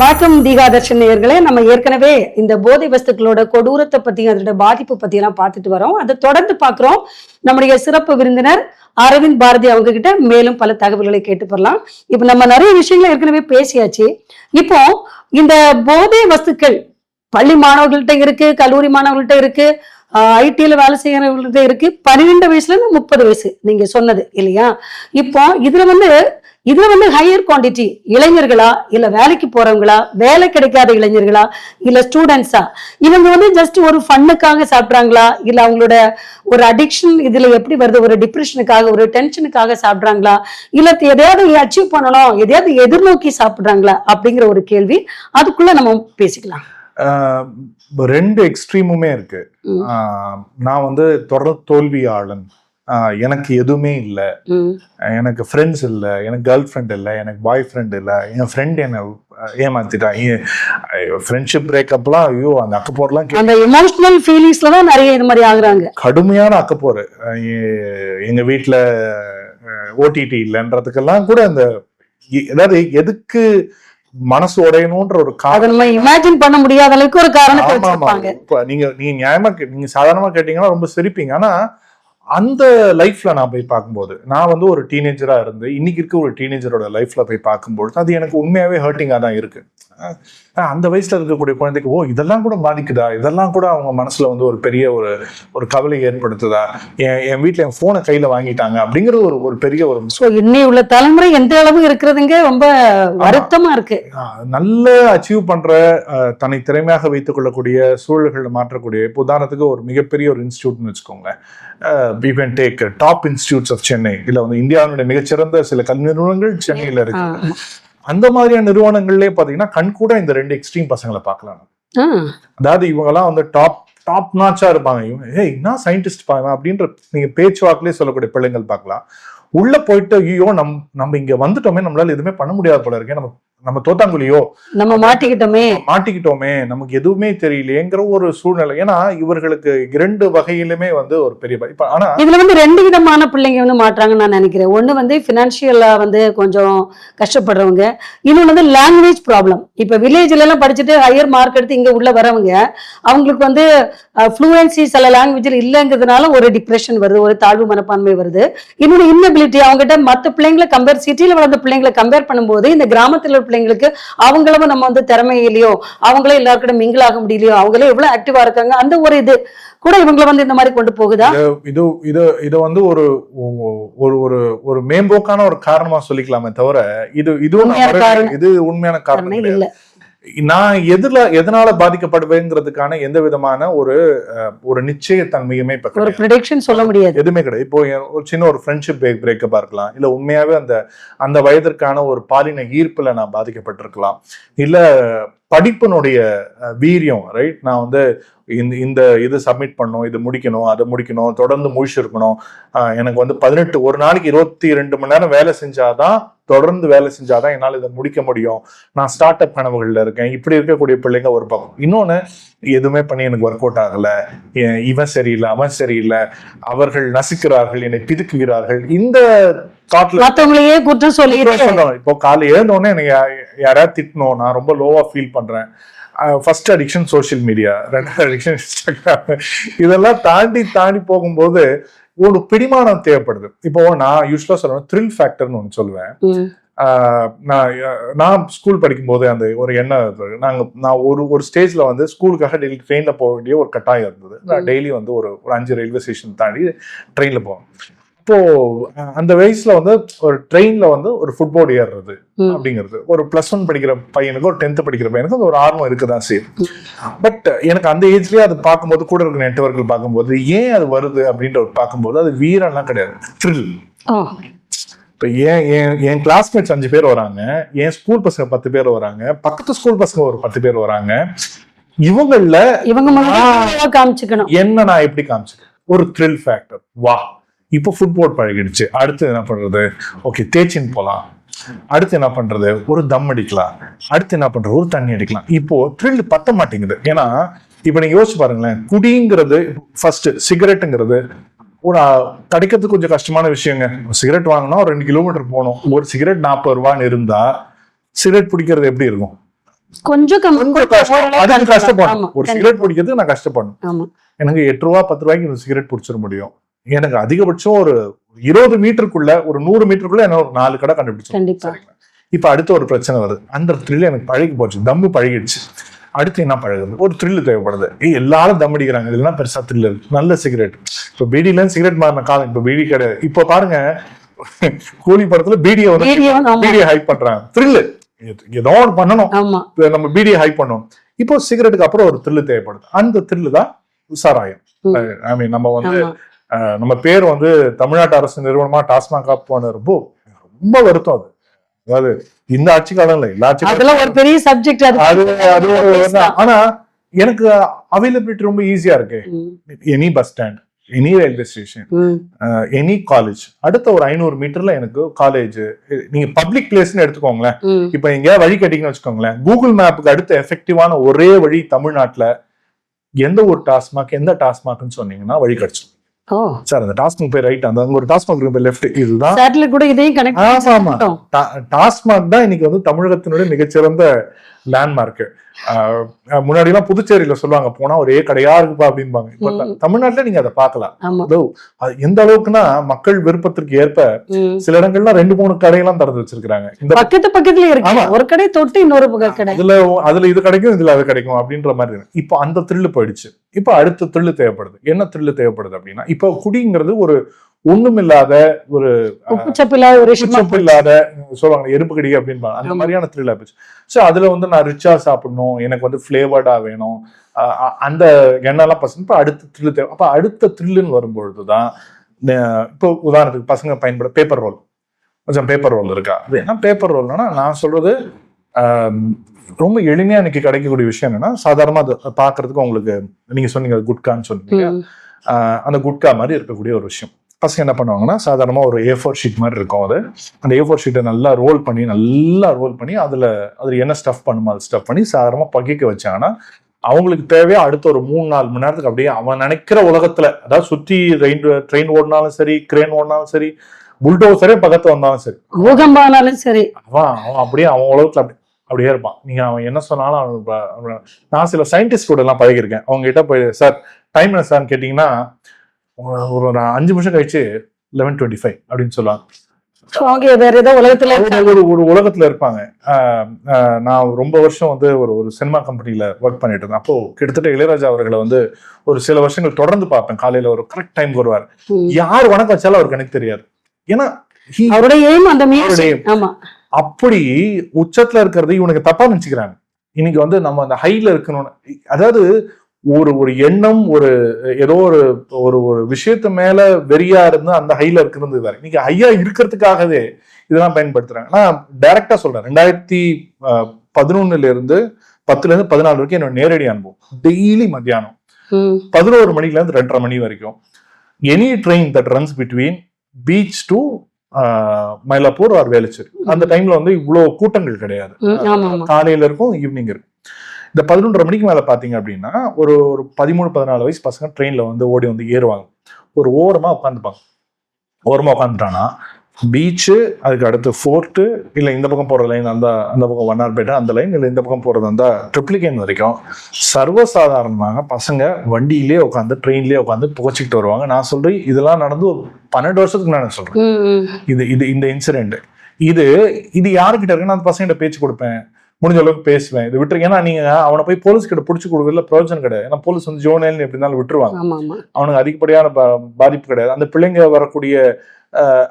வணக்கம் தீகாதர்ஷன் நேயர்களே. நம்ம ஏற்கனவே இந்த போதை வஸ்துக்களோட கொடூரத்தை பத்தி அதோட பாதிப்பு பத்தி எல்லாம் பார்த்துட்டு வரோம். அதை தொடர்ந்து பார்க்கிறோம். நம்முடைய சிறப்பு விருந்தினர் அரவிந்த் பாரதி அவங்க கிட்ட மேலும் பல தகவல்களை கேட்டு பெறலாம். இப்ப நம்ம நிறைய விஷயங்களை ஏற்கனவே பேசியாச்சு. இப்போ இந்த போதை வஸ்துக்கள் பள்ளி மாணவர்கள்ட்ட இருக்கு, கல்லூரி மாணவர்கள்ட்ட இருக்கு, ஐடில வேலை செய்யறவங்கள்ட்ட இருக்கு. 12 வயசுல இருந்து 30 வயசு நீங்க சொன்னது இல்லையா? இப்போ இதுல வந்து ஹையர் குவான்டிட்டி இளைஞர்களா, இல்ல வேலைக்கு போறவங்களா, வேலை கிடைக்காத இளைஞர்களா, இல்ல ஸ்டூடெண்ட்ஸா, இவங்க வந்து ஜஸ்ட் ஒரு ஃபன்னுக்காக சாப்பிட்றாங்களா, இல்ல அவங்களோட ஒரு அடிக்ஷன் இதுல எப்படி வருது, ஒரு டிப்ரெஷனுக்காக, ஒரு டென்ஷனுக்காக சாப்பிட்றாங்களா, இல்ல எதையாவது அச்சீவ் பண்ணணும், எதையாவது எதிர்நோக்கி சாப்பிட்றாங்களா அப்படிங்கிற ஒரு கேள்வி. அதுக்குள்ள நம்ம பேசிக்கலாம். ரெண்டு எக்ஸ்ட்ரீமுமே இருக்கு. நான் வந்து தொடர் தோல்வியாளன், எனக்கு எதுவுமே இல்லை, எனக்கு ஃப்ரெண்ட்ஸ் இல்லை, எனக்கு கேர்ள் ஃப்ரெண்ட் இல்லை, எனக்கு பாய் ஃப்ரெண்ட் இல்லை, என் ஃப்ரெண்ட் என்ன ஏமாத்திட்டான், ஃப்ரெண்ட்ஷிப் பிரேக்கப்லாம், ஐயோ அந்த அக்கப்போர்லாம் அந்த எமோஷனல் ஃபீலிங்ஸ்ல தான் நிறைய இது மாதிரி ஆகுறாங்க. கடுமையான அக்கப்போர். எங்க வீட்டுல ஓடிடி இல்லைன்றதுக்கெல்லாம் கூட அந்த அதாவது எதுக்கு மனசு உடையணும்ன்ற ஒரு காரணம் இமேஜின் பண்ண முடியாத அளவுக்கு ஒரு காரணத்தை வச்சிருப்பாங்க. நீங்க நியாயமா நீங்க சாதாரணமா கேட்டீங்கன்னா ரொம்ப சிரிப்பீங்க. ஆனா அந்த லைஃப்ல நான் போய் பார்க்கும்போது, நான் வந்து ஒரு டீனேஜரா இருந்து இன்னைக்கு இருக்க ஒரு டீனேஜரோட லைஃப்ல போய் பார்க்கும்போது அது எனக்கு உண்மையாவே ஹர்ட்டிங்கா தான் இருக்கு. அந்த வயசுல இருக்கக்கூடிய குழந்தைக்கு இதெல்லாம் கூட பாதிக்குதா, இதெல்லாம் கூட அவங்க மனசுல வந்து ஒரு பெரிய ஒரு கவலை ஏற்படுத்துதா, என் வீட்டுல என் போனை கையில வாங்கிட்டாங்க அப்படிங்கிறது ஒரு பெரிய ஒரு இன்னை உள்ள தலைமுறை எந்த அளவு இருக்கிறதுங்க ரொம்ப வருத்தமா இருக்கு. நல்ல அச்சீவ் பண்ற, தன்னை திறமையாக வைத்துக் கொள்ளக்கூடிய சூழல்களை மாற்றக்கூடிய, இப்போ உதாரணத்துக்கு ஒரு மிகப்பெரிய ஒரு இன்ஸ்டியூட்னு வச்சுக்கோங்க, we can take top institutes of Chennai, இல்ல வந்து இந்தியாவுடைய மிகச்சிறந்த சில கல்வி நிறுவனங்கள் சென்னையில இருக்கு. அந்த மாதிரியான நிறுவனங்கள்லயே பாத்தீங்கன்னா கண் கூட இந்த ரெண்டு எக்ஸ்ட்ரீம் பசங்களை பார்க்கலாம். அதாவது இவங்க எல்லாம் வந்து டாப் நாச்சா இருப்பாங்க, இவங்க என்ன சயின்டிஸ்ட் பாருங்க அப்படின்ற நீங்க பேச்சுவாக்கிலே சொல்லக்கூடிய பிள்ளைங்கள் பார்க்கலாம். உள்ள போயிட்டு ஐயோ நம்ம இங்க வந்துட்டோமே, நம்மளால எதுவுமே பண்ண முடியாது போல இருக்கே, நம்ம தோத்தாங்குலியோ, நம்ம மாட்டிக்கிட்டோமே, நமக்கு எதுவுமே தெரியலையேங்கிற ஒரு சூழ்நிலை. ஏன்னா இவர்களுக்கு 2 வகையிலுமே வந்து ஒரு பெரிய ஆனா இதுல வந்து 2 விதமான பிள்ளைங்க வந்து மாற்றாங்கன்னு நான் நினைக்கிறேன். ஒண்ணு வந்து பினான்சியலா வந்து கொஞ்சம் கஷ்டப்படுறவங்க, இன்னொன்னு வந்து லாங்குவேஜ் ப்ராப்ளம். இப்ப வில்லேஜ்ல எல்லாம் படிச்சுட்டு ஹையர் மார்க் எடுத்து இங்க உள்ள வரவங்க, அவங்களுக்கு வந்து ஃப்ளூயன்சி சில லாங்குவேஜ்ல இல்லைங்கிறதுனால ஒரு டிப்ரெஷன் வருது, ஒரு தாழ்வு மனப்பான்மை வருது. இன்னொன்னு இன்னபிலிட்டி, அவங்ககிட்ட மற்ற பிள்ளைங்களை கம்பேர், சிட்டியில வளர்ந்த பிள்ளைங்களை கம்பேர் பண்ணும்போது இந்த கிராமத்துல பிள்ளைங்களுக்கு அவங்களும் நம்ம வந்து திறமை இல்லையோ, அவங்களே எல்லாருக்கிட்ட மிங்கிள் ஆக முடியலையோ, அவங்களே எவ்வளவு ஆக்டிவா இருக்காங்க, அந்த ஒரு இது கூட இவங்களை வந்து இந்த மாதிரி கொண்டு போகுதா? இது வந்து ஒரு மேம்போக்கான ஒரு காரணமா சொல்லிக்கலாமே தவிர இது உண்மையான காரணம் இல்லை. நான் எதனால பாதிக்கப்படுவேங்கிறதுக்கான எந்த விதமான ஒரு நிச்சயத்தன்மையுமே ஒரு ப்ரெடிக்ஷன் சொல்ல முடியாது, எதுவுமே கிடையாது. இப்போ ஒரு சின்ன ஒரு ஃப்ரெண்ட்ஷிப் பிரேக்கப்பா இருக்கலாம், இல்ல உண்மையாவே அந்த வயதிற்கான ஒரு பாலின ஈர்ப்புல நான் பாதிக்கப்பட்டிருக்கலாம், இல்ல படிப்பினுடைய வீரியம், ரைட், நான் வந்து இந்த இது சப்மிட் பண்ணணும், இது முடிக்கணும், அதை முடிக்கணும், தொடர்ந்து முடிச்சிருக்கணும், எனக்கு வந்து 18 ஒரு நாளைக்கு 22 மணி நேரம் வேலை செஞ்சாதான், தொடர்ந்து வேலை செஞ்சாதான் என்னால் இதை முடிக்க முடியும், நான் ஸ்டார்ட் அப் கனவுகள்ல இருக்கேன், இப்படி இருக்கக்கூடிய பிள்ளைங்க ஒரு பக்கம். இன்னொன்னு, எதுவுமே பண்ணி எனக்கு ஒர்க் அவுட் ஆகல, இவன் சரியில்லை, அவன் சரியில்லை, அவர்கள் நசுக்கிறார்கள், என்னை பிதுக்குகிறார்கள், இந்த மத்தவங்களையே குற்றம் சொல்லி இப்போ காலையில எழுந்தோடனே எனக்கு யாராவது திட்டணும், நான் ரொம்ப லோவா ஃபீல் பண்றேன். ஃபர்ஸ்ட் அடிக்ஷன் சோசியல் மீடியா, 2வது அடிக்ஷன் இன்ஸ்டாகிராம். இதெல்லாம் தாண்டி போகும்போது ஒரு பிடிமானம் தேவைப்படுது. இப்போ நான் யூஸ்வலா சொல்லுவேன், த்ரில் ஃபேக்டர்னு ஒன்று சொல்லுவேன். நான் ஸ்கூல் படிக்கும் போது அந்த ஒரு எண்ணம், நான் ஒரு ஸ்டேஜ்ல வந்து ஸ்கூலுக்காக டெய்லி ட்ரெயின்ல போக வேண்டிய ஒரு கட்டாயம் இருந்தது. நான் டெய்லி வந்து ஒரு 5 ரயில்வே ஸ்டேஷன் தாண்டி ட்ரெயின்ல போவேன். இப்போ அந்த வயசுல வந்து ஒரு ட்ரெயின்ல வந்து ஒரு ஃபுட்போர்டு ஏறுறது அப்படிங்கிறது ஒரு +1 படிக்கிற பையனுக்கு, ஒரு 10th படிக்கிற பையனுக்கு ஒரு ஆர்வம் இருக்குதான் செய்யும். பட் எனக்கு அந்த ஏஜ்லயே அது பார்க்கும்போது, கூட இருக்கிற நெட்வொர்க்கில் பார்க்கும்போது, ஏன் அது வருது அப்படின்ற பார்க்கும்போது, அது வீரெல்லாம் கிடையாது, த்ரில். இப்போ என் கிளாஸ்மேட்ஸ் 5 பேர் வராங்க, என் ஸ்கூல் பசங்க 10 பேர் வராங்க, பக்கத்து ஸ்கூல் பசங்க ஒரு 10 பேர் வராங்க, இவங்க என்ன நான் எப்படி காமிச்சுக்கேன், ஒரு த்ரில் ஃபேக்டர். வா, இப்போ ஃபுட்போர்ட் பழகிடுச்சு, அடுத்து என்ன பண்றது, ஓகே தேய்ச்சின் போலாம், அடுத்து என்ன பண்றது, ஒரு தம் அடிக்கலாம், அடுத்து என்ன பண்றது, ஒரு தண்ணி அடிக்கலாம். இப்போ த்ரில் பத்த மாட்டேங்குது. ஏன்னா இப்ப நீங்க யோசிச்சு பாருங்களேன், குடிங்கிறது ஃபர்ஸ்ட், சிகரெட்டுங்கிறது ஒரு கிடைக்கிறதுக்கு கொஞ்சம் கஷ்டமான விஷயங்க. சிகரெட் வாங்கினா ஒரு 2 கிலோமீட்டர் போகணும். ஒரு சிகரெட் 40 ரூபான்னு இருந்தா சிகரெட் பிடிக்கிறது எப்படி இருக்கும்? கொஞ்சம் அதுக்கு கஷ்டப்படணும். ஒரு சிகரெட் பிடிக்கிறதுக்கு நான் கஷ்டப்படணும். எனக்கு 8 ரூபா 10 ரூபாய்க்கு இந்த சிகரெட் பிடிச்சிட முடியும். எனக்கு அதிகபட்சம் ஒரு 20 மீட்டருக்குள்ள, ஒரு 100 மீட்டருக்குள்ள என்ன ஒரு 4 கடை கண்டுபிடிச்சோம். இப்ப அடுத்த ஒரு பிரச்சனை வருது. அந்த த்ரில் எனக்கு பழகி போச்சு, தம்மு பழகிடுச்சு. அடுத்து என்ன பழகுது? ஒரு த்ரில் தேவைப்படுது. எல்லாரும் தம் அடிக்கிறாங்க, இதெல்லாம் பெருசா த்ரில் இருக்கு. நல்ல சிகரெட். இப்ப பீடியில சிகரெட் மாறின காலம், இப்ப பீடி கிடையாது. இப்ப பாருங்க, கூலி படத்துல பீடியை ஹைப் பண்றாங்க. த்ரில் ஏதோ ஒன்று பண்ணணும், நம்ம பீடியை ஹைப் பண்ணணும். இப்போ சிகரெட்டுக்கு அப்புறம் ஒரு த்ரில் தேவைப்படுது. அந்த த்ரில் தான் சாராயம். ஐ மீன் நம்ம வந்து நம்ம பேர் வந்து தமிழ்நாட்டு அரசு நிறுவனமா டாஸ்மாக் போன ரொம்ப வருத்தம். அது அதாவது இந்த ஆட்சி காலம் இல்ல, எல்லா ஆட்சி ஒரு பெரிய சப்ஜெக்ட். ஆனா எனக்கு அவைலபிலிட்டி ரொம்ப ஈஸியா இருக்கு. Any bus stand, any railway station, any college, அடுத்த ஒரு 500 மீட்டர்ல எனக்கு காலேஜ். நீங்க பப்ளிக் பிளேஸ்ன்னு எடுத்துக்கோங்களேன். இப்ப எங்கேயாவது வழி கட்டிங்கன்னு வச்சுக்கோங்களேன், கூகுள் மேப்புக்கு அடுத்த எஃபெக்டிவான ஒரே வழி தமிழ்நாட்டுல எந்த ஒரு டாஸ்மாக், எந்த டாஸ்மாக்னு சொன்னீங்கன்னா வழி கிடைச்சிடும். சார் அந்த டாஸ்மாக் போய் ரைட், அந்த ஒரு டாஸ்மாக் போய் லெஃப்ட், இதுதான். டாஸ்மாக் தான் இன்னைக்கு வந்து தமிழகத்தினுடைய மிகச்சிறந்த லேண்ட்மார்க். முன்னாடி எல்லாம் புதுச்சேரியில சொல்லுவாங்க, போனா ஒரே கடையா இருக்குப்பா அப்படின்பாங்க. இப்ப தமிழ்நாட்டுல நீங்க அதை பார்க்கலாம். எந்த அளவுக்குன்னா மக்கள் விருப்பத்திற்கு ஏற்ப சில இடங்கள்ல 2-3 கடையெல்லாம் திறந்து வச்சிருக்காங்க. இந்த பக்கத்துல இருக்கு, ஒரு கடை தொட்டு இன்னொரு கடை, அதுல இது கிடைக்கும், இதுல அது கிடைக்கும் அப்படின்ற மாதிரி. இப்போ அந்த த்ரில்லு போயிடுச்சு. இப்ப அடுத்த த்ரில்லு தேவைப்படுது. என்ன த்ரில்லு தேவைப்படுது அப்படின்னா, இப்போ குடிங்கிறது ஒரு ஒண்ணுமில்லாத, ஒரு இல்லாத சொல்லுவாங்க எறும்பு கடி அப்படின்னு, அந்த மாதிரியான த்ரில் ஆயிடுச்சு. ஸோ அதுல வந்து நான் ரிச்சா சாப்பிடணும், எனக்கு வந்து பிளேவர்டா வேணும், அந்த எண்ணெல்லாம் பசங்க. இப்போ அடுத்த த்ரில்லு தேவை. அப்ப அடுத்த த்ரில்லுன்னு வரும்பொழுதுதான், இப்போ உதாரணத்துக்கு பசங்க பயன்பட பேப்பர் ரோல், கொஞ்சம் பேப்பர் ரோல் இருக்கா? அது என்ன பேப்பர் ரோல்னா, நான் சொல்றது ரொம்ப எளிமையா இன்னைக்கு கிடைக்கக்கூடிய விஷயம் என்னன்னா, சாதாரணமா அது பாக்குறதுக்கு உங்களுக்கு, நீங்க சொன்னீங்க குட்கான்னு சொன்னீங்க, அந்த குட்கா மாதிரி இருக்கக்கூடிய ஒரு விஷயம். பசங்க என்ன பண்ணுவாங்கன்னா, சாதாரணமா ஒரு A4 ஷீட் மாதிரி இருக்கும். அது அந்த A4 ஷீட்டை நல்லா ரோல் பண்ணி அதுல என்ன ஸ்டஃப் பண்ணுமோ அதை ஸ்டஃப் பண்ணி சாதாரணமா பகிக்க வச்சாங்கன்னா, அவங்களுக்கு தேவையா அடுத்த ஒரு 3-4 மணி நேரத்துக்கு அப்படியே அவன் நினைக்கிற உலகத்துல, அதாவது சுத்தி ட்ரெயின் ஓடினாலும் சரி, கிரேன் ஓடினாலும் சரி, புல்டோசரே பக்கத்துல வந்தாலும் சரி, பூகம்பானாலும் சரி, அவன் அப்படியே அவன் உலகத்துல அப்படியே இருப்பான். நீங்க அவன் என்ன சொன்னாலும் நான் சில சயின்டிஸ்ட் கூட எல்லாம் பழகிருக்கேன். அவங்க கிட்ட போய், சார் டைம் என்ன சார்ன்னு கேட்டீங்கன்னா, ஒரு 5 நிமிஷம் கழிச்சு 11:25 அப்படின்னு சொல்லுவாங்க. ஒரு உலகத்துல இருப்பாங்க. நான் ரொம்ப வருஷம் வந்து ஒரு சினிமா கம்பெனில ஒர்க் பண்ணிட்டு இருந்தேன். அப்போ கிட்டத்தட்ட இளையராஜா அவர்களை வந்து ஒரு சில வருஷங்கள் தொடர்ந்து பார்ப்பேன். காலையில ஒரு கரெக்ட் டைம் வருவார். யார் வணக்கம் வச்சாலும் அவருக்கு எனக்கு தெரியாது. ஏன்னா அப்படி உச்சத்துல இருக்கிறது இவனுக்கு தப்பா நினைச்சுக்கிறாங்க. இன்னைக்கு வந்து நம்ம அந்த ஹைல இருக்கணும்னு, அதாவது ஒரு எண்ணம், ஒரு ஏதோ ஒரு விஷயத்து மேல வெறியா இருந்து அந்த ஹைல இருக்கிறது வேற. இன்னைக்கு ஹையா இருக்கிறதுக்காகவே இதெல்லாம் பயன்படுத்துறாங்க. நான் டைரக்டா சொல்றேன், 2011 இருந்து 10ல இருந்து 14 வரைக்கும் என்னோட நேரடி அனுபவம். டெய்லி மத்தியானம் 11 மணில இருந்து 2:30 மணி வரைக்கும் any train that runs between beach to Mylapore or Velachery, அந்த டைம்ல வந்து இவ்வளவு கூட்டங்கள் கிடையாது. காலையில இருக்கும், ஈவினிங் இருக்கும். இந்த 11:30 மணிக்கு மேல பாத்தீங்க அப்படின்னா ஒரு 13-14 வயசு பசங்க ட்ரெயின்ல வந்து ஓடி வந்து ஏறுவாங்க. ஒரு ஓரமா உட்காந்துப்பாங்க. ஓரமா உட்காந்துட்டானா பீச்சு, அதுக்கு அடுத்து ஃபோர்ட்டு, இல்ல இந்த பக்கம் போற லைன் அந்த பக்கம் வண்ணார்பேட்டை அந்த லைன், இல்ல இந்த பக்கம் போறது அந்த ட்ரிப்ளிகேன் வரைக்கும் சர்வசாதாரணமாக பசங்க வண்டியிலேயே உட்காந்து, ட்ரெயின்லயே உட்காந்து புகைச்சிக்கிட்டு வருவாங்க. நான் சொல்றேன், இதெல்லாம் நடந்து ஒரு 12 வருஷத்துக்கு நான் சொல்றேன். இந்த இன்சிடென்ட் இது யாருக்கிட்ட இருக்குன்னு அந்த பசங்கிட்ட பேச்சு கொடுப்பேன், முடிஞ்ச அளவுக்கு பேசுவேன். இது விட்டுருங்க. ஏன்னா நீங்க அவனை போய் போலீஸ் கிட்ட பிடிச்சி கொடுக்கறதுல பிரயோஜனம் கிடையாது. ஏன்னா போலீஸ் வந்து ஜோனேல்னு எப்படி இருந்தாலும் விட்டுருவாங்க. அவனுக்கு அதிகப்படியான பாதிப்பு கிடையாது. அந்த பிள்ளைங்க வரக்கூடிய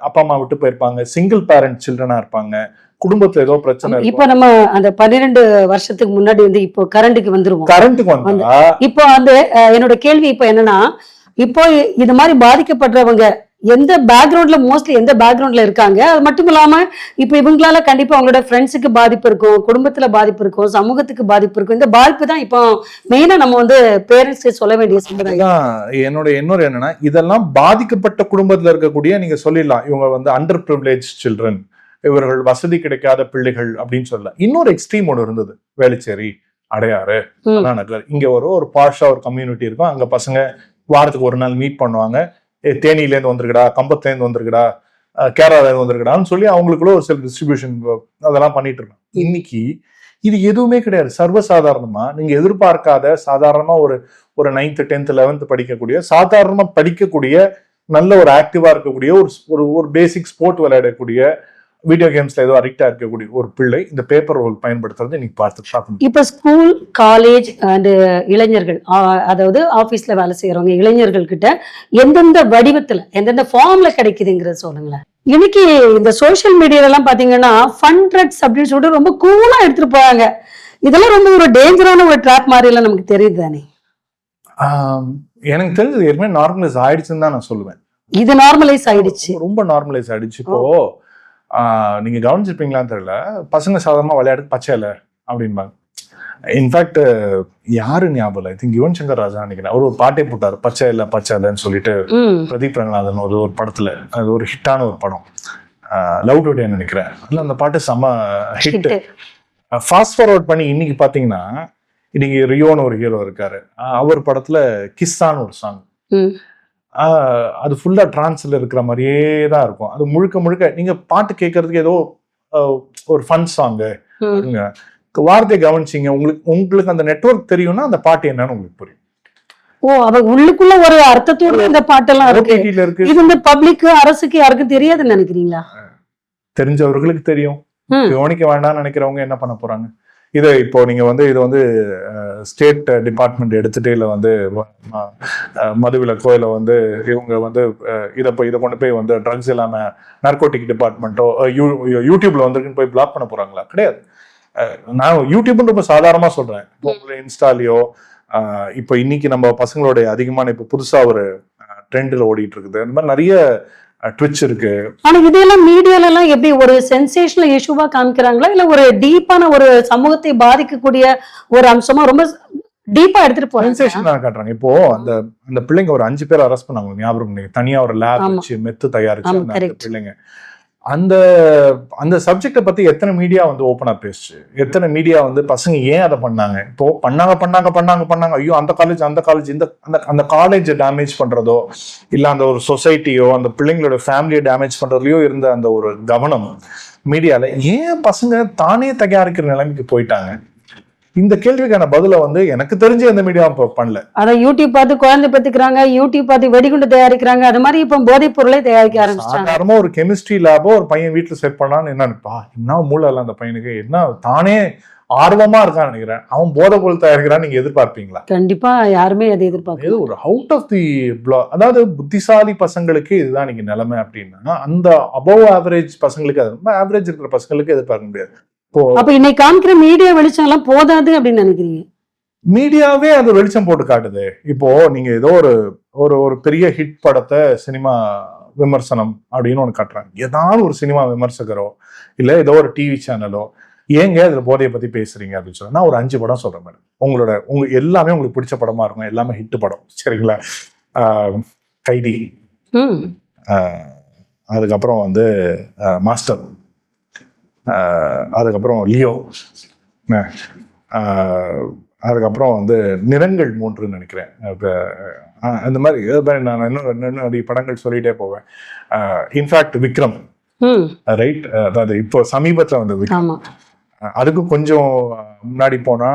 அப்பா அம்மா விட்டு போயிருப்பாங்க, சிங்கிள் பேரண்ட் சில்ட்ரனா இருப்பாங்க, குடும்பத்துல ஏதோ பிரச்சனை. இப்ப நம்ம அந்த 12 வருஷத்துக்கு முன்னாடி வந்து இப்போ கரண்ட்டுக்கு வந்துருவோம். கரண்ட்டுக்கு வந்தா இப்போ அந்த என்னோட கேள்வி இப்போ என்னன்னா, இப்போ இது மாதிரி பாதிக்கப்படுறவங்க எந்த பேக்ரவுண்ட்ல, மோஸ்ட்லி எந்த பேக்ரவுண்ட்ல இருக்காங்க, அது மட்டும் இல்லாம இப்ப இவங்களால கண்டிப்பா அவங்களோட ஃப்ரெண்ட்ஸுக்கு பாதிப்பு இருக்கும், குடும்பத்துல பாதிப்பு இருக்கும், சமூகத்துக்கு பாதிப்பு இருக்கும். இந்த பாதிப்பு தான் இப்போ மெயினா நம்ம வந்து பேரண்ட்ஸ்க்கு சொல்ல வேண்டிய சம்பந்தம். என்னோட இன்னொரு என்னன்னா, இதெல்லாம் பாதிக்கப்பட்ட குடும்பத்துல இருக்கக்கூடிய, நீங்க சொல்லிடலாம் இவங்க வந்து அண்டர் பிரிவிலேஜ் சில்ட்ரன், இவர்கள் வசதி கிடைக்காத பிள்ளைகள் அப்படின்னு சொல்லலாம். இன்னொரு எக்ஸ்ட்ரீம் ஒன்று இருந்தது. வேலுச்சேரி, அடையாறு, இங்க ஒரு பாஷா ஒரு கம்யூனிட்டி இருக்கும். அங்க பசங்க வாரத்துக்கு ஒரு நாள் மீட் பண்ணுவாங்க. தேனியில இருந்து வந்திருக்கடா, கம்பத்துல இருந்து வந்திருக்கடா, கேரளால இருந்து வந்திருக்கடான்னு சொல்லி அவங்களுக்குள்ள ஒரு செல்ஃப் டிஸ்ட்ரிபியூஷன் அதெல்லாம் பண்ணிட்டு இருக்காங்க. இன்னைக்கு இது எதுவுமே கிடையாது. சர்வசாதாரணமா நீங்க எதிர்பார்க்காத சாதாரணமா ஒரு 9th 10th 11th படிக்கக்கூடிய சாதாரணமா படிக்கக்கூடிய நல்ல ஒரு ஆக்டிவா இருக்கக்கூடிய ஒரு பேசிக் ஸ்போர்ட் விளையாடக்கூடிய வீடியோ கேம்ஸ்ல ஏதோ அடிக்டா இருக்கக்கூடிய ஒரு பிள்ளை இந்த பேப்பர் ரோல் பயன்படுத்துறது இன்னைக்கு பார்த்து இப்ப ஸ்கூல் காலேஜ் அண்ட் இளைஞர்கள் அதாவது ஆபீஸ்ல வேலை செய்யறவங்க இளைஞர்கள் கிட்ட எந்தெந்த வடிவத்துல எந்தெந்த ஃபார்ம்ல கிடைக்குதுங்கிறத சொல்லுங்களேன். இன்னைக்கு இந்த சோசியல் மீடியால எல்லாம் பாத்தீங்கன்னா ஃபன் ட்ரக்ஸ் அப்படின்னு சொல்லிட்டு ரொம்ப கூலா எடுத்துட்டு போறாங்க. இதெல்லாம் ரொம்ப ஒரு டேஞ்சரான ஒரு ட்ராப் மாதிரி எல்லாம் நமக்கு தெரியுது தானே? எனக்கு தெரிஞ்சது ஏற்கனவே நார்மலைஸ் ஆயிடுச்சுன்னு தான் நான் சொல்லுவேன். இது நார்மலைஸ் ஆயிடுச்சு, ரொம்ப நார்மலைஸ் ஆயிடுச்சு. இப்போ நீங்க கவனிச்சிருப்பீங்களான்னு தெரியல, பசங்க சாதாரணமா விளையாட்டு பச்சை இல்லை அப்படின்பாங்க. இன்ஃபேக்ட் யாரு ஞாபகம் இல்லை, ஐ திங்க் யுவன் சங்கர் ராஜா நினைக்கிறேன், அவர் ஒரு பாட்டே போட்டார் பச்சை இல்லைன்னு சொல்லிட்டு. பிரதீப் ரங்கநாதன் ஒரு படத்துல, அது ஒரு ஹிட்டான ஒரு படம், லவ் டுடே நினைக்கிறேன். அதுல அந்த பாட்டு செம்ம ஹிட். ஃபாஸ்ட் ஃபார்வர்ட் பண்ணி இன்னைக்கு பாத்தீங்கன்னா இன்னைக்கு ரியோன்னு ஒரு ஹீரோ இருக்காரு, அவர் படத்துல கிஸ்ஸான்னு ஒரு சாங், அது ஃபுல்லா டிரான்ஸ்ல இருக்கிற மாதிரியே தான் இருக்கும். அது முழுக்க முழுக்க நீங்க பாட்டு கேட்கறதுக்கு ஏதோ ஒரு ஃபன் சாங்கு, வார்த்தையை கவனிச்சிங்க, உங்களுக்கு அந்த நெட்வொர்க் தெரியும்னா அந்த பாட்டு என்னன்னு உங்களுக்கு புரியும். ஓ, அவ உள்ளுக்குள்ள ஒரு அர்த்தத்தோட இந்த பாட்டெல்லாம் இருக்கு. இது இந்த பப்ளிக் அரசுக்கு யாருக்கும் தெரியாதுன்னு நினைக்கிறீங்களா? தெரிஞ்சவர்களுக்கு தெரியும், கவனிக்க வேண்டாம்னு நினைக்கிறவங்க என்ன பண்ண போறாங்க? இதை இப்போ நீங்க இது ஸ்டேட் டிபார்ட்மெண்ட் எடுத்துட்டு இல்ல மதுவிலக்கோ இல்ல இவங்க இதை கொண்டு போய் ட்ரக்ஸ் இல்லாம நார்கோட்டிக் டிபார்ட்மெண்ட்டோ யூடியூப்ல வந்துருக்குன்னு போய் பிளாக் பண்ண போறாங்களா? கிடையாது. நான் யூடியூப்னு ரொம்ப சாதாரணமா சொல்றேன். இப்போ இன்ஸ்டாலையோ இப்போ இன்னைக்கு நம்ம பசங்களோட அதிகமான இப்போ புதுசா ஒரு ட்ரெண்ட்ல ஓடிட்டு இருக்குது, இந்த மாதிரி நிறைய ட்விட்ச் இருக்கு. ஆனா இதெல்லாம் மீடியால எல்லாம் எப்படி ஒரு சென்சேஷனல் இஷ்யூவா காமிக்கிறாங்களா, இல்ல ஒரு டீப்பான ஒரு சமூகத்தை பாதிக்கக்கூடிய ஒரு அம்சமா ரொம்ப டீப்பா எடுத்துட்டு போறாங்க? சென்சேஷனா காட்டுறாங்க. இப்போ அந்த பிள்ளைங்க ஒரு 5 பேர் அரெஸ்ட் பண்ணாங்க, ஞாபகம் தனியா ஒரு லேப் வச்சு மெத்து தயாரிச்சு அந்த பிள்ளைங்க. அந்த சப்ஜெக்ட பத்தி எத்தனை மீடியா ஓப்பனா பேசுச்சு, எத்தனை மீடியா பசங்க ஏன் அதை பண்ணாங்க, இப்போ பண்ணாங்க ஐயோ அந்த காலேஜ் அந்த காலேஜ் டேமேஜ் பண்றதோ இல்ல அந்த ஒரு சொசைட்டியோ அந்த பிள்ளைங்களோட ஃபேமிலியை டேமேஜ் பண்றதுலயோ இருந்த அந்த ஒரு கவனம் மீடியால ஏன் பசங்க தானே தயாரிக்கிற நிலைமைக்கு போயிட்டாங்க? இந்த கேள்விக்கான பதில எனக்கு தெரிஞ்சு எந்த மீடியா பண்ணல. அதான் யூடியூப் பார்த்து குழந்தை பெத்துக்கிறாங்க, யூடியூப் பார்த்து வெடிகுண்டு தயாரிக்கிறாங்க, அது மாதிரி இப்ப போதைப் பொருளை தயாரிக்க ஆரம்பிச்சாங்க. சாதாரணமா ஒரு கெமிஸ்ட்ரி லேபோ ஒரு பையன் வீட்டுல செட் பண்ணான்னு என்ன மூளை இல்ல அந்த பையனுக்கு, என்ன தானே ஆர்வமா இருக்கான்னு நினைக்கிறேன். அவன் போதை பொருள் தயாரிக்கிறான்னு நீங்க எதிர்பார்ப்பீங்களா? கண்டிப்பா யாருமே அதை எதிர்பார்க்க. ஒரு அவுட் ஆஃப் தி பிளாக். அதாவது புத்திசாலி பசங்களுக்கு இதுதான் நீங்க நிலைமை அப்படின்னா, அந்த அபவ் ஆவரேஜ் பசங்களுக்கு, அது ரொம்ப ஆவரேஜ் இருக்கிற பசங்களுக்கு எதிர்பார்க்க முடியாது. அப்ப இன்னைக்கு காமிக்கிற மீடியா வெளிச்சம் எல்லாம் போதாது அப்படின்னு நினைக்கிறீங்க? மீடியாவே அது வெளிச்சம் போட்டு காட்டுது. இப்போ நீங்க ஏதோ ஒரு பெரிய ஹிட் படத்தை சினிமா விமர்சனம் அப்படின்னு ஒண்ணு காட்டுறாங்க, ஏதாவது ஒரு சினிமா விமர்சகரோ இல்ல ஏதோ ஒரு டிவி சேனலோ ஏங்க இதுல போதையை பத்தி பேசுறீங்க அப்படின்னு சொன்னா நான் ஒரு 5 படம் சொல்றேன் மேடம். உங்க எல்லாமே உங்களுக்கு பிடிச்ச படமா இருக்கும், எல்லாமே ஹிட் படம், சரிங்களா? கைதி, அதுக்கப்புறம் மாஸ்டர், அதுக்கப்புறம் லியோ, அதுக்கப்புறம் நிறங்கள் 3 நினைக்கிறேன். அந்த மாதிரி நான் இன்னும் நிறைய படங்கள் சொல்லிட்டே போவேன். In fact Vikram, right? அதாவது இப்போ சமீபத்தில் விக்ரம், அதுக்கும் கொஞ்சம் முன்னாடி போனா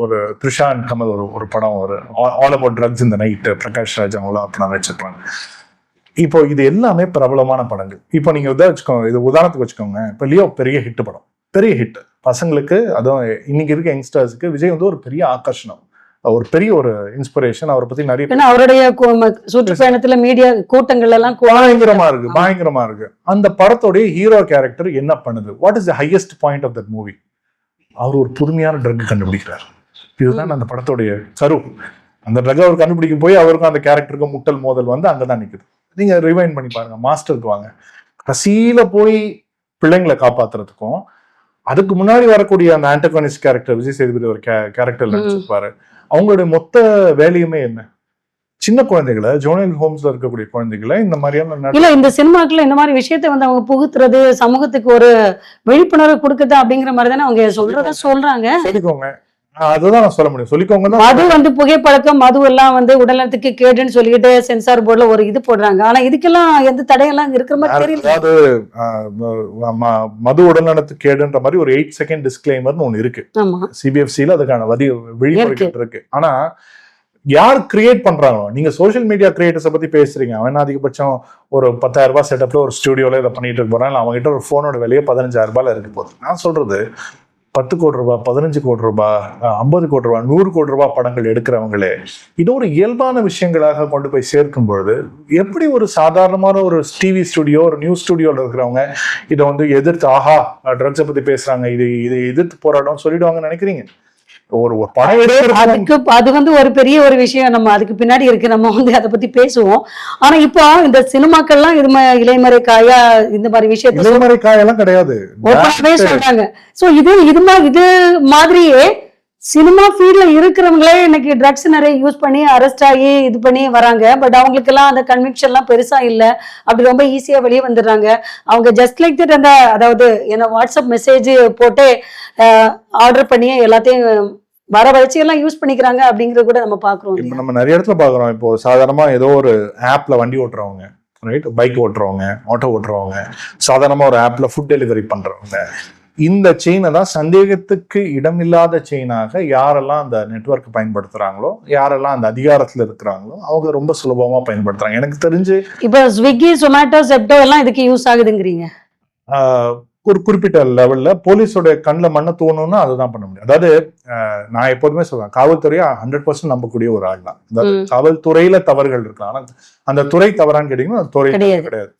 ஒரு த்ரிஷா அண்ட் கமல் ஒரு படம், ஒரு ஆல் அபவுட் ட்ரக்ஸ் இந்த நைட், பிரகாஷ் ராஜ் அவங்களாம் அப்படி வச்சிருப்பாங்க. இப்போ இது எல்லாமே பிரபலமான படங்கள். இப்போ நீங்க வச்சுக்கோங்க, இது உதாரணத்துக்கு வச்சுக்கோங்க, இப்போ லியோ பெரிய ஹிட் படம், பெரிய ஹிட் பசங்களுக்கு, அதுவும் இன்னைக்கு இருக்க யங்ஸ்டர்ஸுக்கு விஜய் ஒரு பெரிய ஆகர்ஷணம், ஒரு பெரிய ஒரு இன்ஸ்பிரேஷன். அவரை பத்தி நிறைய அவருடைய சுற்றுப்பயணத்துல மீடியா கூட்டங்கள் எல்லாம் பயங்கரமா இருக்கு. அந்த படத்தோடைய ஹீரோ கேரக்டர் என்ன பண்ணுது? What is the highest point of that movie? அவர் ஒரு புதுமையான ட்ரக் கண்டுபிடிக்கிறார். இதுதான் அந்த படத்தோடைய கரு. அந்த ட்ரக் அவர் கண்டுபிடிக்கும் போய் அவருக்கும் அந்த கேரக்டருக்கும் முட்டல் மோதல் அங்கதான் நிக்குது. நீங்க ரிவைண்ட் பண்ணி பாருங்க, மாஸ்டருக்கு வாங்க, கடைசியில போய் பிள்ளைங்களை காப்பாத்துறதுக்கும் அதுக்கு முன்னாடி வரக்கூடிய அந்த ஆன்டகோனிஸ்ட் கேரக்டர் விஜய் சேதுபதி ஒரு கேரக்டர் நடிச்சிருப்பாரு. அவங்களுடைய மொத்த வேலையுமே என்ன? சின்ன குழந்தைகளை, ஜோனல் ஹோம்ஸ்ல இருக்கக்கூடிய குழந்தைகளை இந்த மாதிரியான இல்ல இந்த சினிமாக்குள்ள இந்த மாதிரி விஷயத்தை அவங்க புகுத்துறது, சமூகத்துக்கு ஒரு விழிப்புணர்வு கொடுக்குது அப்படிங்கிற மாதிரி தானே அவங்க சொல்றாங்க. சொல்லிக்கோங்க. அதுதான் நான் சொல்ல முடியும். சொல்லிக்கோங்க தான். மது வந்து புகைப்பழக்கம், மது எல்லாம் வந்து உடல்நலத்துக்கு கேடுன்னு சொல்லிட்டு சென்சார் போர்டுல ஒரு இது போடுறாங்க. ஆனா இதுக்கெல்லாம் எந்த தடையெல்லாம் இருக்கிற மாதிரி தெரியல. அதாவது மது உடல்நலத்துக்கு கேடுன்ற மாதிரி ஒரு 8 செகண்ட் டிஸ்க்ளைமர்னு ஒண்ணு இருக்கு. ஆமா, சிபிஎஃப்சில அதுக்கான விழிமுறைகள் இருக்கு. ஆனா யார் கிரியேட் பண்றாங்களோ, நீங்க சோசியல் மீடியா கிரியேட்டர்ஸை பத்தி பேசுறீங்க. அவன் அதிகபட்சம் ஒரு 10,000 ரூபாய் செட்டப்ல ஒரு ஸ்டுடியோல இதை பண்ணிட்டு இருக்க போறான். அவங்க கிட்ட ஒரு போனோட விலையே 15,000 ரூபாயில இருக்கு போகுது. நான் சொல்றது 10 கோடி ரூபாய், 15 கோடி ரூபாய், 50 கோடி ரூபாய், 100 கோடி ரூபாய் படங்கள் எடுக்கிறவங்களே இது ஒரு இயல்பான விஷயங்களாக கொண்டு போய் சேர்க்கும் பொழுது எப்படி ஒரு சாதாரணமான ஒரு டிவி ஸ்டுடியோ, ஒரு நியூஸ் ஸ்டுடியோல இருக்கிறவங்க இதை வந்து எதிர்த்து ஆஹா ட்ரக்ஸை பத்தி பேசுறாங்க, இதை எதிர்த்து போராடும் சொல்லிடுவாங்கன்னு நினைக்கிறீங்க? ஒரு படம் அதுக்கு அது வந்து ஒரு பெரிய ஒரு விஷயம். நம்ம அதுக்கு பின்னாடி இருக்கு, நம்ம வந்து அதை பத்தி பேசுவோம். ஆனா இப்போ இந்த சினிமாக்கள்லாம் இது இலைமறை காயா இந்த மாதிரி விஷயத்த இலைமறை காயெல்லாம் கிடையாது சொல்றாங்க. சோ இது மாதிரியே சினிமா ஃபீல்ட்ல இருக்கிறவங்களே இன்னைக்கு ட்ரக்ஸ் நிறைய யூஸ் பண்ணி அரெஸ்ட் ஆகி இது பண்ணி வராங்க. பட் அவங்களுக்கு எல்லாம் அந்த கன்விக்ஷன் எல்லாம் பெருசா இல்ல, அப்படி ரொம்ப ஈஸியா வெளியே வந்துடுறாங்க. அவங்க ஜஸ்ட் லைக் தட் அந்த அதாவது என்ன வாட்ஸ்அப் மெசேஜ் போட்டு ஆர்டர் பண்ணி எல்லாத்தையும் வர வச்சு எல்லாம் யூஸ் பண்ணிக்கிறாங்க அப்படிங்கறது கூட நம்ம பாக்குறோம். இப்ப நம்ம நிறைய இடத்துல பாக்குறோம். இப்போ சாதாரணமா ஏதோ ஒரு ஆப்ல வண்டி ஓட்டுறவங்க, ரைட், பைக் ஓட்டுறவங்க, ஆட்டோ ஓட்டுறவங்க, சாதாரணமா ஒரு ஆப்ல ஃபுட் டெலிவரி பண்றவங்க, இந்த செயினை தான் சந்தேகத்துக்கு இடமில்லாத செயினாக யாரெல்லாம் அந்த நெட்வொர்க் பயன்படுத்துறாங்களோ, யாரெல்லாம் அந்த அதிகாரத்துல இருக்கிறாங்களோ அவங்க ரொம்ப சுலபமா பயன்படுத்துறாங்க. எனக்கு தெரிஞ்சு இப்ப ஸ்விக்கி, சொமேட்டோ, செப்டோ எல்லாம் இதுக்கு யூஸ் ஆகுதுங்கிறீங்க. ஒரு குறிப்பிட்ட லெவல்ல போலீஸோட கண்ணில் மண்ணை தோணும்னா அதுதான் பண்ண முடியும். அதாவது நான் எப்போதுமே சொல்றேன், காவல்துறையை 100% நம்பக்கூடிய ஒரு ஆள் தான். அதாவது காவல்துறையில தவறுகள் இருக்கலாம், ஆனா அந்த துறை தவறான்னு கேட்டீங்கன்னா அந்த துறை கிடையாது.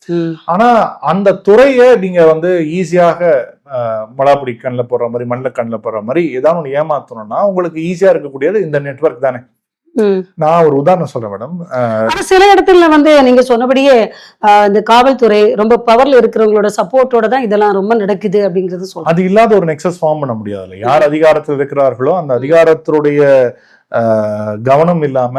ஆனா அந்த துறையை நீங்க வந்து ஈஸியாக மலாப்படி கண்ணில் போடுற மாதிரி, மண்ணில் கண்ணில் போடுற மாதிரி ஏதாவது ஒன்று ஏமாத்தணும்னா உங்களுக்கு ஈஸியா இருக்கக்கூடியது இந்த நெட்வொர்க் தானே. நான் ஒரு உதாரணம் சொல்றேன் மேடம். சில இடத்துல வந்து நீங்க சொன்னபடியே இந்த காவல்துறை ரொம்ப பவர்ல இருக்கிறவங்களோட சப்போர்ட்டோட தான் இதெல்லாம் ரொம்ப நடக்குது அப்படிங்கறது சொல்றேன். அது இல்லாத ஒரு நெக்ஸஸ் ஃபார்ம் பண்ண முடியாது. யார் அதிகாரத்தில் இருக்கிறார்களோ அந்த அதிகாரத்துடைய கவனம் இல்லாம,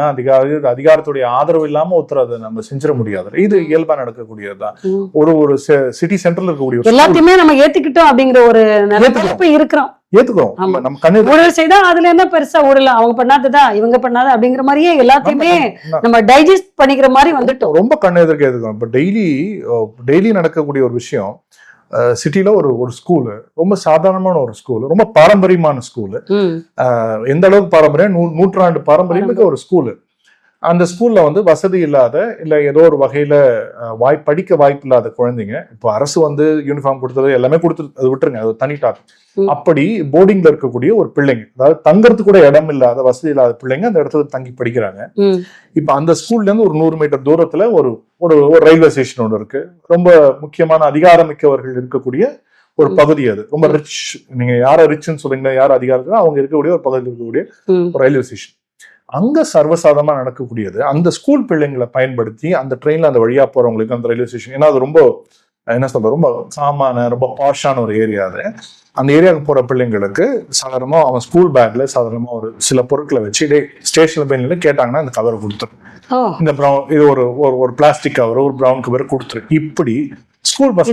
அதிகாரத்துடைய ஆதரவு இல்லாம ஒருத்தர் அதை நம்ம செஞ்சிட முடியாது. இது இயல்பா நடக்கக்கூடியதுதான். ஒரு சிட்டி சென்டர்ல இருக்கக்கூடிய எல்லாத்தையுமே நம்ம ஏத்துக்கிட்டோம் அப்படிங்கிற ஒரு நிலைப்பு இருக்கிறோம். ஏத்துக்கிறோம். நம்ம கண்ணு ஊழல் செய்தா அதுல என்ன பெருசா ஊழல், அவங்க பண்ணாததா இவங்க பண்ணாத அப்படிங்கிற மாதிரியே எல்லாத்தையுமே நம்ம டைஜஸ்ட் பண்ணிக்கிற மாதிரி வந்துட்டோம். ரொம்ப கண்ணு எதிர்க்க ஏத்துக்கிறோம். இப்ப டெய்லி நடக்கக்கூடிய ஒரு விஷயம், சிட்டில ஒரு ஸ்கூலு, ரொம்ப சாதாரணமான ஒரு ஸ்கூலு, ரொம்ப பாரம்பரியமான ஸ்கூலு. எந்த அளவுக்கு பாரம்பரியம், நூற்றாண்டு பாரம்பரியம் ஒரு ஸ்கூலு. அந்த ஸ்கூல்ல வந்து வசதி இல்லாத, இல்ல ஏதோ ஒரு வகையில படிக்க வாய்ப்பு இல்லாத குழந்தைங்க, இப்போ அரசு வந்து யூனிஃபார்ம் கொடுத்தது எல்லாமே கொடுத்து அது விட்டுருங்க, அது தனி டாபிக். அப்படி போர்டிங்ல இருக்கக்கூடிய ஒரு பிள்ளைங்க, அதாவது தங்கறதுக்கு கூட இடம் இல்லாத, வசதி இல்லாத பிள்ளைங்க அந்த இடத்துல தங்கி படிக்கிறாங்க. இப்ப அந்த ஸ்கூல்ல இருந்து ஒரு 100 மீட்டர் தூரத்துல ஒரு ரயில்வே ஸ்டேஷன் ஒன்று இருக்கு. ரொம்ப முக்கியமான அதிகாரமிக்கவர்கள் இருக்கக்கூடிய ஒரு பகுதி. அது ரொம்ப ரிச். நீங்க யார ரிச்ன்னு சொல்றீங்க, யார் அதிகாரத்துல அவங்க இருக்கக்கூடிய ஒரு பகுதியில் இருக்கக்கூடிய ஒரு ரயில்வே ஸ்டேஷன். அங்க சர்வசாதாரணமா நடக்கக்கூடியது. அந்த ஸ்கூல் பிள்ளைங்களை பயன்படுத்தி அந்த ட்ரெயின்ல அந்த வழியா போறவங்களுக்கு அந்த ரயில்வே ஸ்டேஷன், ஏன்னா அது ரொம்ப என்ன சொல்ற, ரொம்ப சாமான, ரொம்ப பாஷான ஒரு ஏரியா. அது அந்த ஏரியாவுக்கு போற பிள்ளைங்களுக்கு சாதாரணமா அவன் ஸ்கூல் பேக்ல சாதாரணமா ஒரு சில பொருட்களை வச்சு ஸ்டேஷன்ல போய் கேட்டாங்கன்னா இந்த கவர் கொடுத்துரு, இந்த ப்ரௌன், இது ஒரு பிளாஸ்டிக் கவர், ஒரு ப்ரௌன் கவர் கொடுத்துரு. இப்படி ஸ்கூல் பஸ்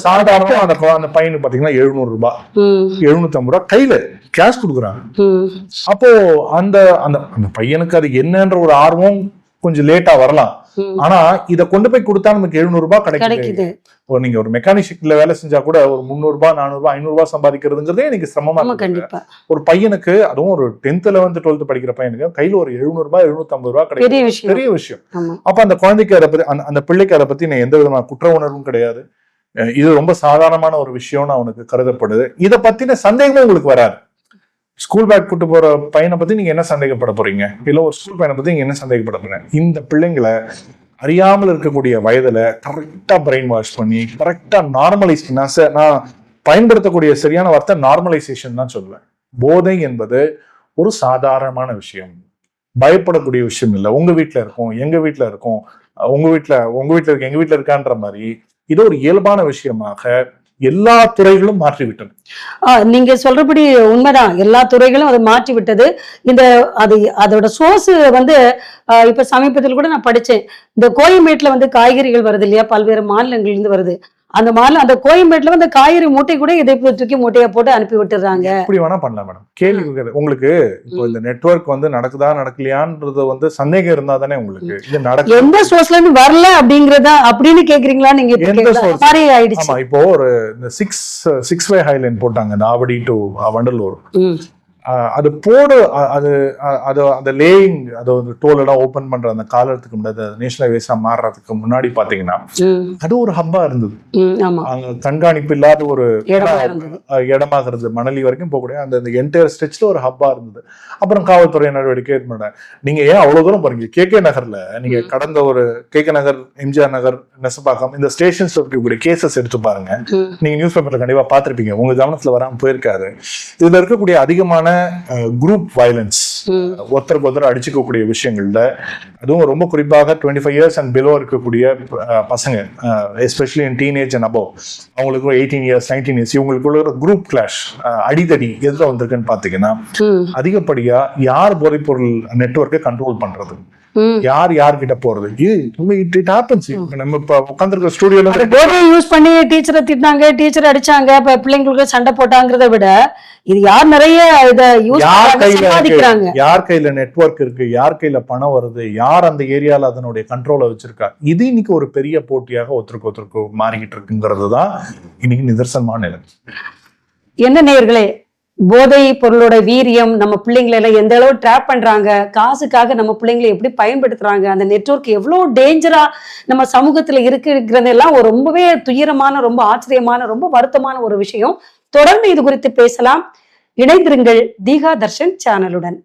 சாதாரணமா அந்த பையனுக்கு பாத்தீங்கன்னா 700 ரூபாய், 750 ரூபாய் கையில கேஷ் கொடுக்குறாங்க. அப்போ அந்த அந்த பையனுக்கு அது என்னன்ற ஒரு ஆர்வம் கொஞ்சம் லேட்டா வரலாம். ஆனா இத கொண்டு போய் கொடுத்தா நமக்கு 700 ரூபாய் கிடைக்குது. நீங்க ஒரு மெக்கானிக்ல வேலை செஞ்சா கூட ஒரு 300 ரூபாய், 400 ரூபாய், 500 ரூபாய் சம்பாதிக்கிறதுங்கிறதே எனக்கு சிரமமா இருக்கு. ஒரு பையனுக்கு, அதுவும் ஒரு 10th 11th 12th படிக்கிற பையனுக்கு கையில ஒரு 700 ரூபாய், 750 ரூபாய் கிடைக்கும், பெரிய விஷயம். அப்ப அந்த குழந்தைக்கு அதை பத்தி, அந்த பிள்ளைக்கு அதை பத்தி எந்த விதமான குற்ற உணர்வும் கிடையாது. இது ரொம்ப சாதாரணமான ஒரு விஷயம்னு அவனுக்கு கருதப்படுது. இதை பத்தின சந்தேகமே உங்களுக்கு வராது. ஸ்கூல் பேக் கூட்டு போற பையனை பத்தி நீங்க என்ன சந்தேகப்பட போறீங்க, இல்ல ஒரு ஸ்கூல் பையனை பத்தி நீங்க என்ன சந்தேகப்பட போறீங்க? இந்த பிள்ளைங்களை அறியாமல் இருக்கக்கூடிய வயதுல கரெக்டா பிரெயின் வாஷ் பண்ணி கரெக்டா நார்மலைஸ், நான் பயன்படுத்தக்கூடிய சரியான வார்த்தை நார்மலைசேஷன் தான் சொல்லுவேன். போதை என்பது ஒரு சாதாரணமான விஷயம், பயப்படக்கூடிய விஷயம் இல்லை. உங்க வீட்டுல இருக்கும், எங்க வீட்டுல இருக்கும், உங்க வீட்டுல இருக்கு, எங்க வீட்டுல இருக்கான்ற மாதிரி இது ஒரு இயல்பான விஷயமாக எல்லா துறைகளும் மாற்றிவிட்டது. நீங்க சொல்றபடி உண்மைதான், எல்லா துறைகளும் அதை மாற்றி விட்டது. அதோட சோர்ஸ் வந்து இப்ப சமீபத்தில் கூட நான் படிச்சேன், இந்த கோயம்பேட்டுல வந்து காய்கறிகள் வருது இல்லையா, பல்வேறு மாநிலங்கள்ல இருந்து வருது. அந்த மாதிரி அந்த கோயம்பேட்டுல அந்த காய்கறி மூட்டை கூட இதை தூக்கி மூட்டையா போட்டு அனுப்பி விட்டுறாங்க. இப்படி வேணா பண்ணலாம் மேடம். கேள்வி கேட்கறது உங்களுக்கு இப்போ இந்த நெட்வொர்க் வந்து நடக்குதா நடக்கலையான்றது வந்து சந்தேகம் இருந்தா தானே உங்களுக்கு இது நடக்கும். எந்த சோர்ஸ்ல இருந்து வரல அப்படிங்கறதா அப்படின்னு கேக்குறீங்களா நீங்க? எந்த source? மாதிரி ஆயிடுச்சு. ஆமா, இப்போ ஒரு இந்த 6-way ஹைலைன் போட்டாங்க இந்த ஆவடி டு வண்டலூர். அது போடு அது அது அந்த லேயிங் அது ஒரு டோலெல்லாம் ஓபன் பண்ற அந்த காலத்துக்கு முன்னாடி நேஷனல் ஹைவேஸா மாறுறதுக்கு முன்னாடி பாத்தீங்கன்னா அது ஒரு ஹப்பா இருந்தது. அங்க கண்காணிப்பு இல்லாத ஒரு இடமாக இருந்தது. மணலி வரைக்கும் போகக்கூடிய அந்த என்டையர் ஸ்ட்ரெச்ல ஒரு ஹப்பா இருந்தது. அப்புறம் காவல்துறை நடவடிக்கை பண்ண நீங்க ஏன் அவ்வளவு தூரம் பாருங்க. கே நகர்ல நீங்க கடந்த ஒரு கே நகர், எம்ஜிஆர் நகர், நெசப்பாக்கம் இந்த ஸ்டேஷன்ஸ் இருக்கக்கூடிய கேசஸ் எடுத்து பாருங்க. நீங்க நியூஸ் பேப்பர்ல கண்டிப்பா பாத்திருப்பீங்க, உங்க கவனத்துல வராம போயிருக்காரு. இதுல இருக்கக்கூடிய அதிகமான குரூப் வயலன்ஸ், ஒருத்தருக்கு ஒருத்தர் அடிச்சுக்கக்கூடிய விஷயங்கள்ல, அதுவும் ரொம்ப குறிப்பாக 25 years அண்ட் பிலோ இருக்கக்கூடிய பசங்க, especially in teenage and above, அவங்களுக்கு 18 years 19 years இவங்களுக்குள்ள குரூப் கிளாஷ், அடிதடி எதுல வந்திருக்குன்னு பாத்தீங்கன்னா அதிகப்படியா யார் போதைப்பொருள் நெட்வொர்க்கை கண்ட்ரோல் பண்றது, யார் யார்கிட்ட போறது, இட் ஹேப்பன்ஸ். நம்ம இப்ப உட்கார்ந்திருக்க ஸ்டுடியோல போதை யூஸ் பண்ணி டீச்சரை திட்டினாங்க, டீச்சர் அடிச்சாங்க, பிள்ளைங்களுக்கு சண்டை போட்டாங்கிறத விட இது யார் நிறைய இத யூஸ் பண்ணி யார் கையில நெட்வொர்க் இருக்கு, யார் கையில பணம் வருது, யார் அந்த ஏரியால அதனுடைய கண்ட்ரோலை வச்சிருக்கா, இது இன்னைக்கு ஒரு பெரிய போட்டியாக ஒருத்தருக்கு மாறிக்கிட்டு இருக்குங்கிறது தான் இன்னைக்கு நிதர்சனமான நிலை. என்ன நேயர்களே, போதை பொருளோட வீரியம் நம்ம பிள்ளைங்களை எல்லாம் எந்த அளவு ட்ராப் பண்றாங்க, காசுக்காக நம்ம பிள்ளைங்களை எப்படி பயன்படுத்துறாங்க, அந்த நெட்வொர்க் எவ்வளவு டேஞ்சரா நம்ம சமூகத்துல இருக்குங்கிறதெல்லாம் ஒரு ரொம்பவே துயரமான, ரொம்ப ஆச்சரியமான, ரொம்ப வருத்தமான ஒரு விஷயம். தொடர்ந்து இது குறித்து பேசலாம். இணைந்திருங்கள் தீகா தர்ஷன் சேனலுடன்.